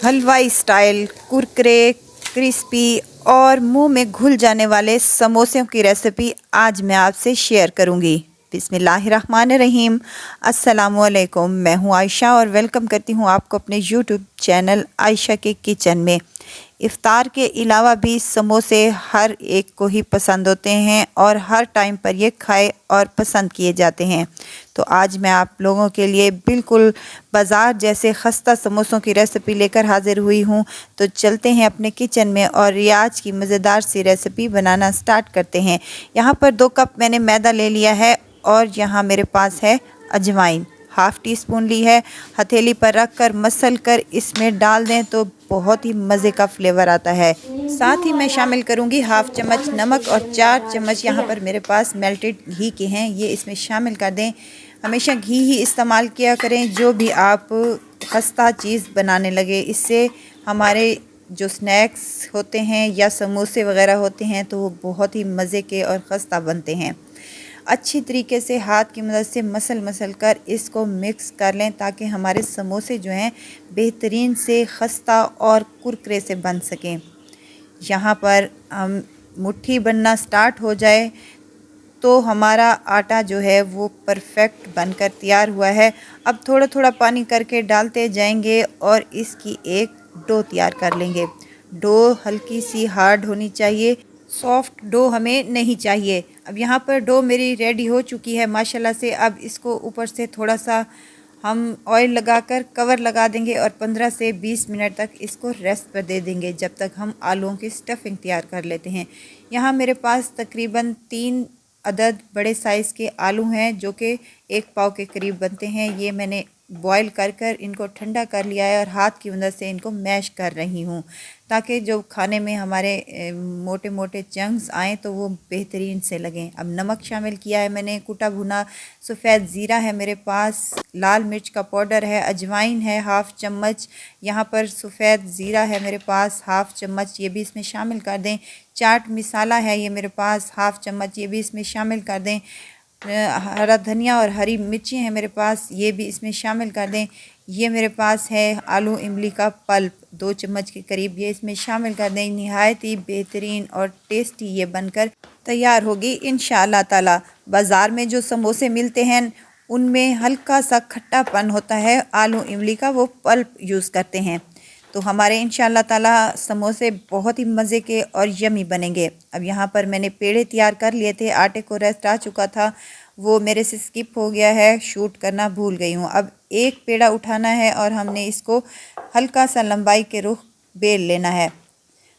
हलवाई style Kurkure crispy और मुंह में घुल जाने वाले समोसों की रेसिपी आज मैं आपसे शेयर करूंगी। बिस्मिल्लाहिर्रहमानिर्रहीम। अस्सलामुअलैकुम। मैं हूं आयशा और वेलकम करती हूं आपको अपने यूट्यूब चैनल आयशा के किचन में। इफ़्तार के अलावा भी समोसे हर एक को ही पसंद होते हैं और हर टाइम पर ये खाए और पसंद किए जाते हैं। तो आज मैं आप लोगों के लिए बिल्कुल बाज़ार जैसे खस्ता समोसों की रेसिपी लेकर हाज़िर हुई हूँ। तो चलते हैं अपने किचन में और ये आज की मज़ेदार सी रेसिपी बनाना स्टार्ट करते हैं। यहाँ पर 2 कप मैंने मैदा ले लिया है और यहाँ मेरे पास है अजवाइन, हाफ़ टी स्पून ली है। हथेली पर रख कर मसल कर इसमें डाल दें तो बहुत ही मज़े का फ्लेवर आता है। साथ ही मैं शामिल करूंगी हाफ़ चम्मच नमक और 4 चम्मच यहाँ पर मेरे पास मेल्टेड घी के हैं, ये इसमें शामिल कर दें। हमेशा घी ही इस्तेमाल किया करें जो भी आप खस्ता चीज़ बनाने लगे, इससे हमारे जो स्नैक्स होते हैं या समोसे वग़ैरह होते हैं तो वो बहुत ही मज़े के और खस्ता बनते हैं। अच्छी तरीके से हाथ की मदद से मसल कर इसको मिक्स कर लें ताकि हमारे समोसे जो हैं बेहतरीन से खस्ता और कुरकुरे से बन सकें। यहाँ पर हम मुट्ठी बनना स्टार्ट हो जाए तो हमारा आटा जो है वो परफेक्ट बनकर तैयार हुआ है। अब थोड़ा थोड़ा पानी करके डालते जाएंगे और इसकी एक डो तैयार कर लेंगे। डो हल्की सी हार्ड होनी चाहिए, सॉफ्ट डो हमें नहीं चाहिए। अब यहाँ पर डो मेरी रेडी हो चुकी है माशाल्लाह से। अब इसको ऊपर से थोड़ा सा हम ऑयल लगाकर कवर लगा देंगे और 15 से 20 मिनट तक इसको रेस्ट पर दे देंगे जब तक हम आलूओं की स्टफिंग तैयार कर लेते हैं। यहाँ मेरे पास तकरीबन 3 अदद बड़े साइज़ के आलू हैं जो कि 1 पाव के करीब बनते हैं। ये मैंने बॉईल कर इनको ठंडा कर लिया है और हाथ की मदद से इनको मैश कर रही हूँ ताकि जो खाने में हमारे मोटे मोटे चंक्स आएँ तो वो बेहतरीन से लगें। अब नमक शामिल किया है मैंने, कुटा भुना सफ़ेद ज़ीरा है मेरे पास, लाल मिर्च का पाउडर है, अजवाइन है हाफ़ चम्मच, यहाँ पर सफ़ेद ज़ीरा है मेरे पास हाफ़ चम्मच, ये भी इसमें शामिल कर दें। चाट मसाला है ये मेरे पास हाफ़ चम्मच, ये भी इसमें शामिल कर दें। हरा धनिया और हरी मिर्ची हैं मेरे पास, ये भी इसमें शामिल कर दें। ये मेरे पास है आलू इमली का पल्प 2 चम्मच के करीब, ये इसमें शामिल कर दें। नहायत ही बेहतरीन और टेस्टी ये बनकर तैयार होगी इंशाअल्लाह ताला। बाज़ार में जो समोसे मिलते हैं उनमें हल्का सा खट्टापन होता है, आलू इमली का वो पल्प यूज़ करते हैं। तो हमारे इंशाअल्लाह ताला समोसे बहुत ही मज़े के और यमी बनेंगे। अब यहाँ पर मैंने पेड़े तैयार कर लिए थे, आटे को रेस्ट आ चुका था, वो मेरे से स्किप हो गया है, शूट करना भूल गई हूँ। अब एक पेड़ा उठाना है और हमने इसको हल्का सा लंबाई के रुख बेल लेना है।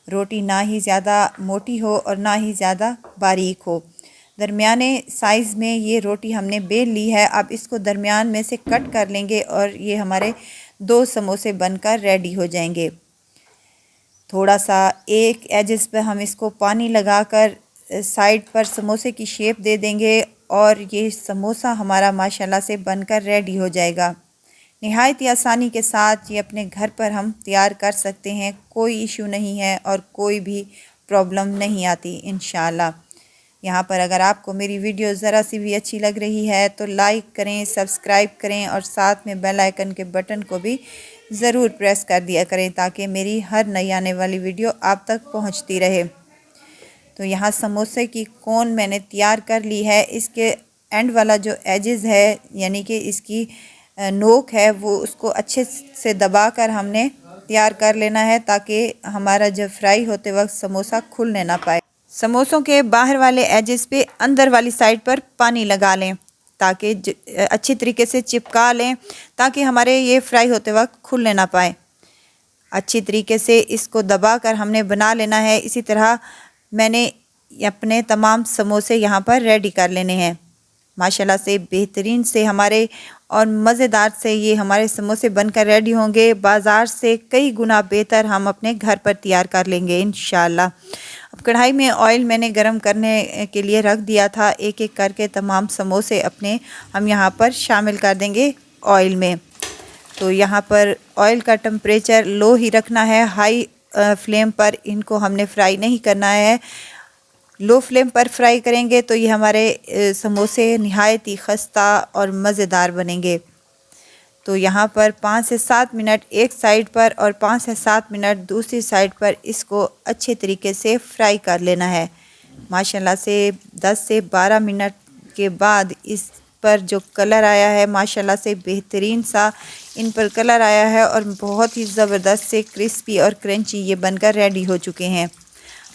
रोटी ना ही ज़्यादा मोटी हो और ना ही ज़्यादा बारीक हो, दरमियाने साइज़ में ये रोटी हमने बेल ली है। अब इसको दरमियान में से कट कर लेंगे और ये हमारे 2 समोसे बनकर रेडी हो जाएंगे। थोड़ा सा एक एजेस पे हम इसको पानी लगाकर साइड पर समोसे की शेप दे देंगे और ये समोसा हमारा माशाल्लाह से बनकर रेडी हो जाएगा। नहायत ही आसानी के साथ ये अपने घर पर हम तैयार कर सकते हैं, कोई इशू नहीं है और कोई भी प्रॉब्लम नहीं आती इंशाअल्लाह। यहाँ पर अगर आपको मेरी वीडियो ज़रा सी भी अच्छी लग रही है तो लाइक करें, सब्सक्राइब करें और साथ में बेल आइकन के बटन को भी ज़रूर प्रेस कर दिया करें ताकि मेरी हर नई आने वाली वीडियो आप तक पहुँचती रहे। तो यहाँ समोसे की कोन मैंने तैयार कर ली है। इसके एंड वाला जो एजेस है यानी कि इसकी नोक है वो उसको अच्छे से दबा कर हमने तैयार कर लेना है ताकि हमारा जब फ्राई होते वक्त समोसा खुलने ना पाए। समोसों के बाहर वाले एजेस पे अंदर वाली साइड पर पानी लगा लें ताकि अच्छी तरीके से चिपका लें ताकि हमारे ये फ्राई होते वक्त खुलने ना पाए। अच्छी तरीके से इसको दबा कर हमने बना लेना है। इसी तरह मैंने अपने तमाम समोसे यहाँ पर रेडी कर लेने हैं। माशाल्लाह से बेहतरीन से हमारे और मज़ेदार से ये हमारे समोसे बनकर रेडी होंगे। बाज़ार से कई गुना बेहतर हम अपने घर पर तैयार कर लेंगे इंशाअल्लाह। अब कढ़ाई में ऑयल मैंने गरम करने के लिए रख दिया था। एक एक करके तमाम समोसे अपने हम यहाँ पर शामिल कर देंगे ऑयल में। तो यहाँ पर ऑयल का टेम्परेचर लो ही रखना है, हाई फ्लेम पर इनको हमने फ्राई नहीं करना है। लो फ्लेम पर फ्राई करेंगे तो ये हमारे समोसे नहायत ही खस्ता और मज़ेदार बनेंगे। तो यहाँ पर 5 से 7 मिनट एक साइड पर और 5 से 7 मिनट दूसरी साइड पर इसको अच्छे तरीके से फ्राई कर लेना है। माशाल्लाह से 10 से 12 मिनट के बाद इस पर जो कलर आया है माशाल्लाह से बेहतरीन सा इन पर कलर आया है और बहुत ही ज़बरदस्त से क्रिस्पी और क्रंची ये बनकर रेडी हो चुके हैं।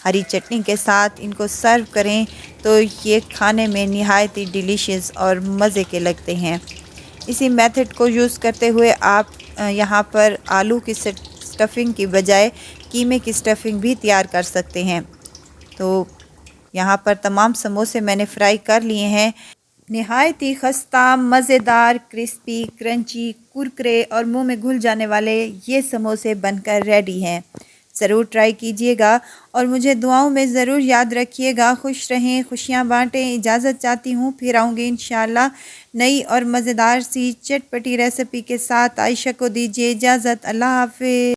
हरी चटनी के साथ इनको सर्व करें तो ये खाने में निहायत ही डिलीशियस और मज़े के लगते हैं। इसी मेथड को यूज़ करते हुए आप यहाँ पर आलू की स्टफिंग की बजाय कीमे की स्टफिंग भी तैयार कर सकते हैं। तो यहाँ पर तमाम समोसे मैंने फ्राई कर लिए हैं। निहायत ही खस्ता, मज़ेदार, क्रिस्पी, क्रंची, कुरकुरे और मुंह में घुल जाने वाले ये समोसे बनकर रेडी हैं। ज़रूर ट्राई कीजिएगा और मुझे दुआओं में ज़रूर याद रखिएगा। खुश रहें, खुशियाँ बाँटें। इजाज़त चाहती हूँ, फिर आऊँगी इंशाअल्लाह नई और मज़ेदार सी चटपटी रेसिपी के साथ। आयशा को दीजिए इजाज़त। अल्लाह हाफ़िज़।